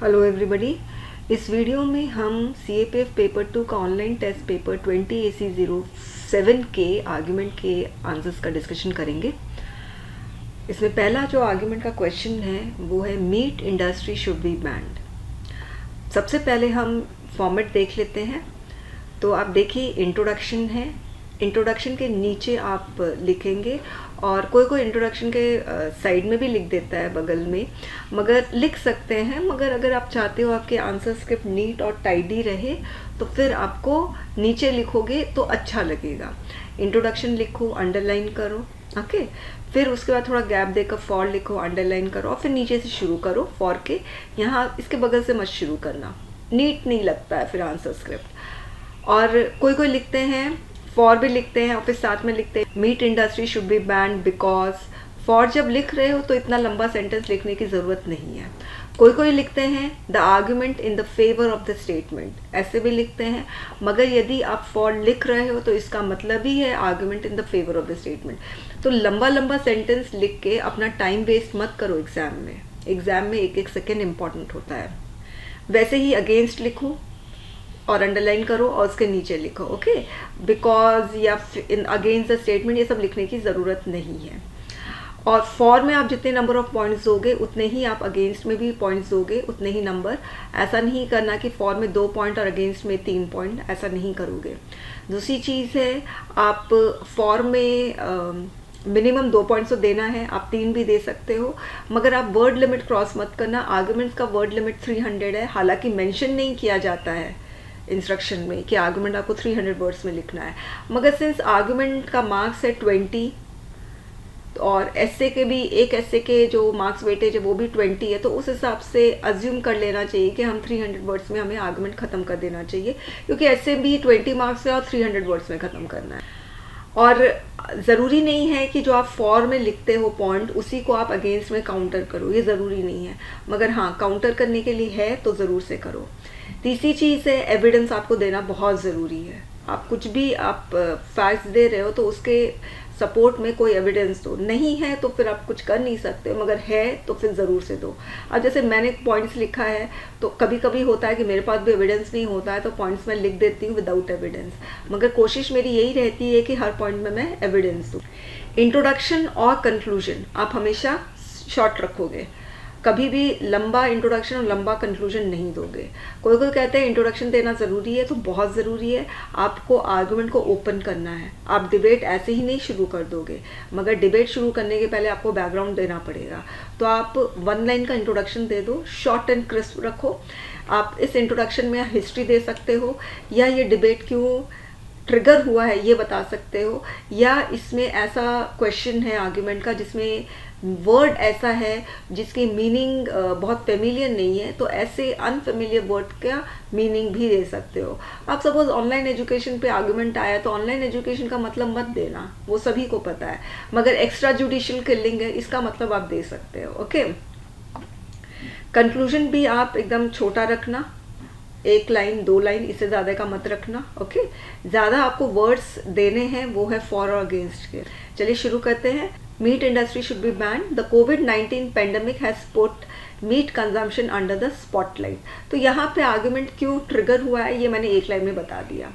Hello everybody. इस video में हम CAPF पेपर 2 का ऑनलाइन टेस्ट पेपर 20AC07 के आर्ग्यूमेंट के आंसर्स का डिस्कशन करेंगे। इसमें पहला जो आर्ग्यूमेंट का क्वेश्चन है वो है meet industry should be band. सबसे पहले हम फॉर्मेट देख लेते हैं। तो आप देखिए इंट्रोडक्शन है, इंट्रोडक्शन के नीचे आप लिखेंगे और कोई इंट्रोडक्शन के साइड में भी लिख देता है बगल में, मगर लिख सकते हैं। मगर अगर आप चाहते हो आपके आंसर स्क्रिप्ट नीट और टाइडी रहे तो फिर आपको नीचे लिखोगे तो अच्छा लगेगा। इंट्रोडक्शन लिखो, अंडरलाइन करो, ओके। फिर उसके बाद थोड़ा गैप देकर फॉर लिखो, अंडरलाइन करो और फिर नीचे से शुरू करो। फॉर के यहाँ इसके बगल से मत शुरू करना, नीट नहीं लगता है फिर आंसर स्क्रिप्ट। और कोई लिखते हैं फॉर भी लिखते हैं और फिर साथ में लिखते हैं meat industry should be band because. For जब लिख रहे हो तो इतना लंबा सेंटेंस लिखने की ज़रूरत नहीं है। कोई लिखते हैं the argument in the favour of the statement, ऐसे भी लिखते हैं। मगर यदि आप फॉर लिख रहे हो तो इसका मतलब ही है argument in the favour of the statement. तो लंबा सेंटेंस लिख के अपना टाइम वेस्ट मत करो एग्जाम में। एग्जाम में एक सेकेंड इंपॉर्टेंट होता है। वैसे ही अगेंस्ट लिखो और अंडरलाइन करो और उसके नीचे लिखो, ओके। बिकॉज या इन अगेंस्ट द स्टेटमेंट ये सब लिखने की ज़रूरत नहीं है। और फॉर में आप जितने नंबर ऑफ पॉइंट्स दोगे उतने ही आप अगेंस्ट में भी पॉइंट्स दोगे, उतने ही नंबर। ऐसा नहीं करना कि फॉर में 2 पॉइंट और अगेंस्ट में 3 पॉइंट, ऐसा नहीं करोगे। दूसरी चीज़ है, आप फॉर में मिनिमम 2 पॉइंट्स तो देना है, आप 3 भी दे सकते हो, मगर आप वर्ड लिमिट क्रॉस मत करना। आर्गुमेंट्स का वर्ड लिमिट 300 है, हालांकि मेंशन नहीं किया जाता है इंस्ट्रक्शन में कि आर्गुमेंट आपको 300 वर्ड्स में लिखना है। मगर सिंस आर्गुमेंट का मार्क्स है 20 और एस्से के भी, एक एस्से के जो मार्क्स वेटेज है वो भी 20 है, तो उस हिसाब से अज्यूम कर लेना चाहिए कि हम 300 वर्ड्स में हमें आर्गुमेंट ख़त्म कर देना चाहिए, क्योंकि एस्से भी 20 मार्क्स है और 300 वर्ड्स में ख़त्म करना है। और ज़रूरी नहीं है कि जो आप फॉर में लिखते हो पॉइंट उसी को आप अगेंस्ट में काउंटर करो, ये ज़रूरी नहीं है। मगर हाँ, काउंटर करने के लिए है तो ज़रूर से करो। तीसरी चीज़ है, एविडेंस आपको देना बहुत ज़रूरी है। आप कुछ भी आप फैक्ट्स दे रहे हो तो उसके सपोर्ट में कोई एविडेंस दो। नहीं है तो फिर आप कुछ कर नहीं सकते, मगर है तो फिर ज़रूर से दो। अब जैसे मैंने पॉइंट्स लिखा है तो कभी होता है कि मेरे पास भी एविडेंस नहीं होता है तो पॉइंट्स मैं लिख देती हूँ विदाउट एविडेंस, मगर कोशिश मेरी यही रहती है कि हर पॉइंट में मैं एविडेंस दूँ। इंट्रोडक्शन और कंक्लूजन आप हमेशा शॉर्ट रखोगे, कभी भी लंबा इंट्रोडक्शन और लंबा कंक्लूजन नहीं दोगे। कोई कहते हैं इंट्रोडक्शन देना ज़रूरी है, तो बहुत ज़रूरी है। आपको आर्गुमेंट को ओपन करना है, आप डिबेट ऐसे ही नहीं शुरू कर दोगे, मगर डिबेट शुरू करने के पहले आपको बैकग्राउंड देना पड़ेगा। तो आप 1 लाइन का इंट्रोडक्शन दे दो, शॉर्ट एंड क्रिस्प रखो। आप इस इंट्रोडक्शन में हिस्ट्री दे सकते हो, या ये डिबेट क्यों ट्रिगर हुआ है ये बता सकते हो, या इसमें ऐसा क्वेश्चन है आर्ग्यूमेंट का जिसमें वर्ड ऐसा है जिसकी मीनिंग बहुत फेमिलियर नहीं है, तो ऐसे अनफेमिलियर वर्ड का मीनिंग भी दे सकते हो। आप सपोज ऑनलाइन एजुकेशन पे आर्ग्यूमेंट आया तो ऑनलाइन एजुकेशन का मतलब मत देना, वो सभी को पता है, मगर एक्स्ट्रा जुडिशियल किलिंग है इसका मतलब आप दे सकते हो, ओके। कंक्लूजन भी आप एकदम छोटा रखना, 1 लाइन 2 लाइन, इससे ज़्यादा का मत रखना, ओके। ज़्यादा आपको वर्ड्स देने हैं वो है फॉर और अगेंस्ट के। चलिए शुरू करते हैं। Meat industry should be banned, the कोविड-19 pandemic has put meat consumption under the spotlight. तो यहाँ पे आर्गुमेंट क्यों ट्रिगर हुआ है ये मैंने 1 लाइन में बता दिया।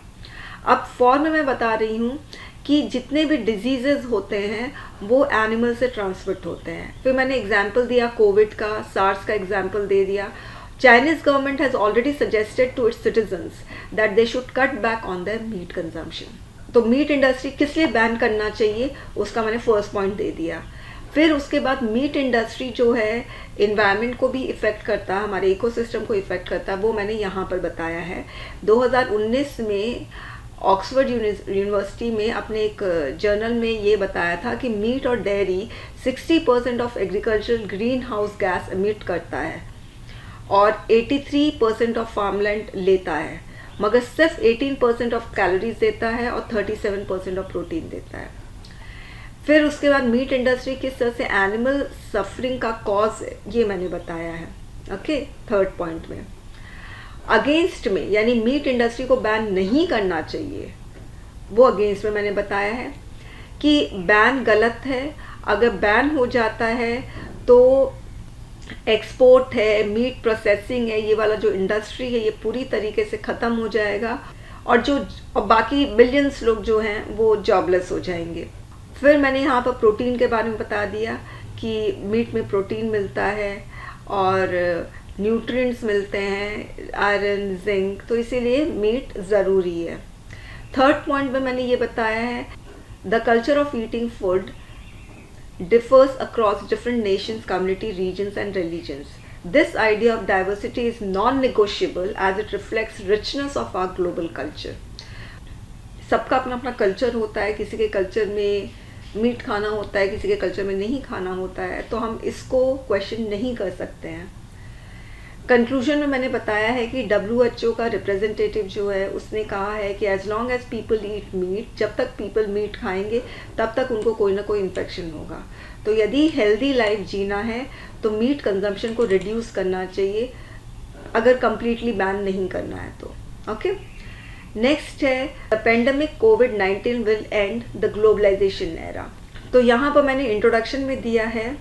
अब फॉर में मैं बता रही हूँ कि जितने भी डिजीजेज होते हैं वो एनिमल से ट्रांसमिट होते हैं। फिर मैंने एग्जाम्पल दिया कोविड का, सार्स का एग्जाम्पल दे दिया। Chinese government has already suggested to its citizens that they should cut back on their meat consumption. तो मीट इंडस्ट्री किस लिए बैन करना चाहिए उसका मैंने फर्स्ट पॉइंट दे दिया। फिर उसके बाद मीट इंडस्ट्री जो है इन्वायरमेंट को भी इफ़ेक्ट करता है, हमारे इकोसिस्टम को इफ़ेक्ट करता है, वो मैंने यहाँ पर बताया है। 2019 में ऑक्सफोर्ड यूनिवर्सिटी में अपने एक जर्नल में ये बताया था कि मीट और dairy 60% of agricultural green house gas emit करता है और 83% ऑफ फार्मलैंड लेता है, मगर सिर्फ 18% ऑफ कैलोरीज देता है और 37% ऑफ प्रोटीन देता है। फिर उसके बाद मीट इंडस्ट्री किस तरह से एनिमल सफरिंग का कॉज है ये मैंने बताया है, ओके। 3rd पॉइंट में अगेंस्ट में, यानी मीट इंडस्ट्री को बैन नहीं करना चाहिए, वो अगेंस्ट में मैंने बताया है कि बैन गलत है। अगर बैन हो जाता है तो एक्सपोर्ट है, मीट प्रोसेसिंग है, ये वाला जो इंडस्ट्री है ये पूरी तरीके से ख़त्म हो जाएगा और बाकी बिलियंस लोग जो हैं वो जॉबलेस हो जाएंगे। फिर मैंने यहाँ पर प्रोटीन के बारे में बता दिया कि मीट में प्रोटीन मिलता है और न्यूट्रिएंट्स मिलते हैं, आयरन, जिंक, तो इसीलिए मीट ज़रूरी है। थर्ड पॉइंट में मैंने ये बताया है the culture of eating food differs across different nations, community, regions and religions. This idea of diversity is non-negotiable as it reflects richness of our global culture. सबका अपना अपना कल्चर होता है, किसी के कल्चर में मीट खाना होता है, किसी के कल्चर में नहीं खाना होता है, तो हम इसको क्वेश्चन नहीं कर सकते हैं। कंक्लूजन में मैंने बताया है कि WHO का रिप्रेजेंटेटिव जो है उसने कहा है कि as long as people eat meat, जब तक पीपल मीट खाएंगे तब तक उनको कोई ना कोई इन्फेक्शन होगा। तो यदि हेल्दी लाइफ जीना है तो मीट कंजम्पशन को रिड्यूस करना चाहिए, अगर कंप्लीटली बैन नहीं करना है तो। ओके, नेक्स्ट है द पेंडेमिक कोविड-19 will end the globalisation era. तो यहाँ पर मैंने इंट्रोडक्शन में दिया है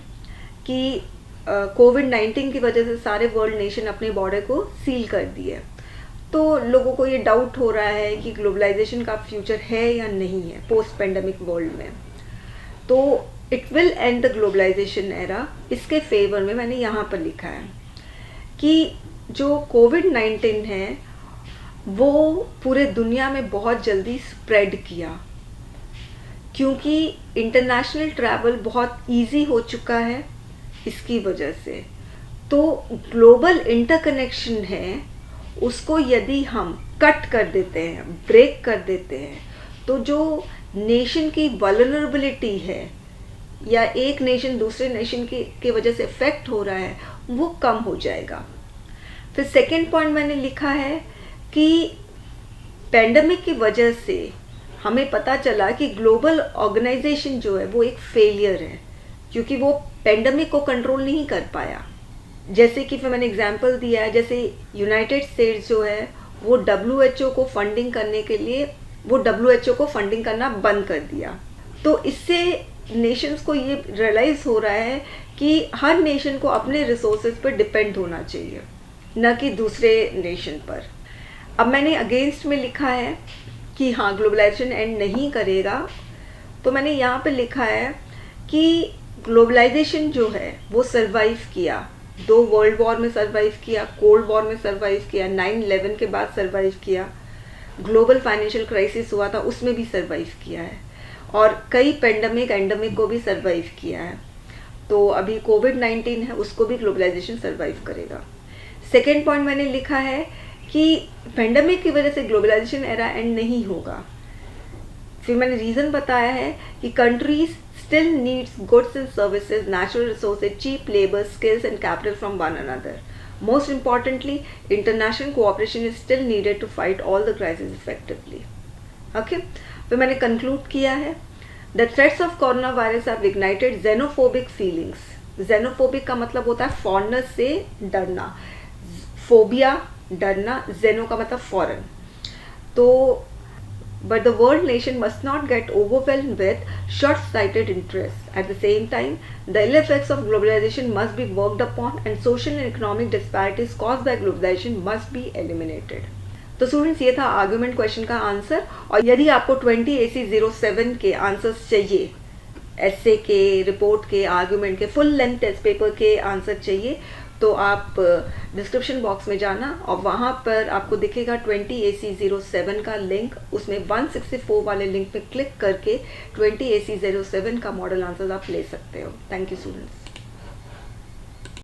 कि कोविड-19 की वजह से सारे वर्ल्ड नेशन अपने बॉर्डर को सील कर दिए, तो लोगों को ये डाउट हो रहा है कि ग्लोबलाइजेशन का फ्यूचर है या नहीं है पोस्ट पेंडेमिक वर्ल्ड में। तो it will end the globalisation era, इसके फेवर में मैंने यहाँ पर लिखा है कि जो कोविड-19 है वो पूरे दुनिया में बहुत जल्दी स्प्रेड किया, क्योंकि इंटरनेशनल ट्रैवल बहुत ईजी हो चुका है इसकी वजह से। तो ग्लोबल इंटरकनेक्शन है, उसको यदि हम कट कर देते हैं, ब्रेक कर देते हैं, तो जो नेशन की वल्नरेबिलिटी है या एक नेशन दूसरे नेशन की वजह से इफेक्ट हो रहा है वो कम हो जाएगा। फिर सेकेंड पॉइंट मैंने लिखा है कि पेंडेमिक की वजह से हमें पता चला कि ग्लोबल ऑर्गेनाइजेशन जो है वो एक फेलियर है, क्योंकि वो पेंडेमिक को कंट्रोल नहीं कर पाया। जैसे कि फिर मैंने एग्जांपल दिया है, जैसे यूनाइटेड स्टेट्स जो है वो WHO को फंडिंग करने के लिए वो WHO को फंडिंग करना बंद कर दिया। तो इससे नेशंस को ये रियलाइज हो रहा है कि हर नेशन को अपने रिसोर्सेज पर डिपेंड होना चाहिए, न कि दूसरे नेशन पर। अब मैंने अगेंस्ट में लिखा है कि हाँ ग्लोबलाइजेशन एंड नहीं करेगा, तो मैंने यहाँ पे लिखा है कि ग्लोबलाइजेशन जो है वो सरवाइव किया, 2 वर्ल्ड वॉर में सरवाइव किया, कोल्ड वॉर में सरवाइव किया, 9/11 के बाद सरवाइव किया, ग्लोबल फाइनेंशियल क्राइसिस हुआ था उसमें भी सरवाइव किया है, और कई एंडेमिक को भी सरवाइव किया है। तो अभी कोविड-19 है, उसको भी ग्लोबलाइजेशन सरवाइव करेगा। सेकेंड पॉइंट मैंने लिखा है कि पेंडेमिक की वजह से ग्लोबलाइजेशन एरा एंड नहीं होगा। फिर मैंने रीज़न बताया है कि countries still needs goods and services, natural resources, cheap labor, skills and capital from one another. Most importantly, international cooperation is still needed to fight all the crises effectively. Okay? फिर मैंने conclude किया है The threats of coronavirus have ignited xenophobic feelings. Xenophobic का मतलब होता है foreigners से डरना, phobia डरना, xeno का मतलब foreign। तो but the world nation must not get overwhelmed with short-sighted interests. At the same time, the ill effects of globalization must be worked upon and social and economic disparities caused by globalization must be eliminated. तो students ये था argument question का answer. और यदि आपको 20AC07 के answers चाहिए, एसे के, रिपोर्ट के, आर्गुमेंट के, फुल लेंथ टेस्ट पेपर के आंसर चाहिए, तो आप डिस्क्रिप्शन बॉक्स में जाना और वहाँ पर आपको दिखेगा 20AC07 का लिंक, उसमें 164 वाले लिंक पे क्लिक करके 20AC07 का मॉडल आंसर आप ले सकते हो। Thank you students.